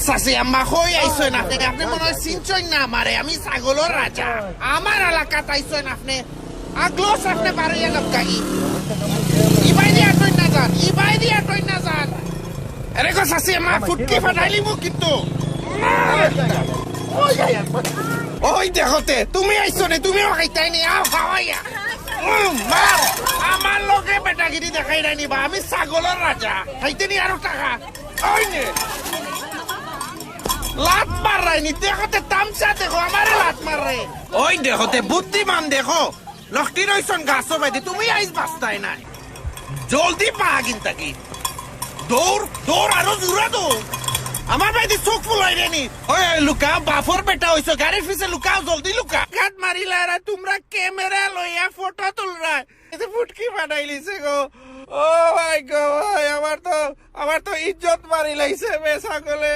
সাসি আম্মা কই আইছেন আপনি? আপনি মনে হয় চিনছেন না আমারে, আমি ছাগলের রাজা। আমার এলাকাত আইছেন আপনি, আগলোস আপনি বাড়িয়ে লপকাই। ইবাই দিয়া টই না যান, ইবাই দিয়া টই না যান। আরে গো সাসি আম্মা ফুটকি ফাটাইলি মু কিন্তু। ওই দেখতে তুমি আইছো রে, তুমিও খাইতাই নি, আও খাওয়াইয়া। মার আমার লগে বেটাগিরি দেখাই নাই নিবা, আমি ছাগলের রাজা। খাইতে নি আরো টাকা। ওই নে লাত মার রাইনি, দেখতে তামসা দেখো, আমারে লাত মার রে। ওই দেখতে বুদ্ধিমান দেখো, লক্ষ্টি রইছন গাছ বাইদি, তুমি আইস বাস্তাই নাই। জলদি পা কিন্তু দৌড় দৌড়, আরো জোরে দৌড়। আমার বাইদি চোখ ফুলাই রেনি। ওই লুকাও, বাফর বেটা হইছো, গাড়ির পিছে লুকাও, জলদি লুকা। কাট মারিলা তোমরা ক্যামেরা লইয়া ফটো তুলরা, এতে ফুটকি বানাইলিছে গো। ও ভাই গো ভাই, আমার তো ইজ্জত মারি লাইছে বে ছাগলে।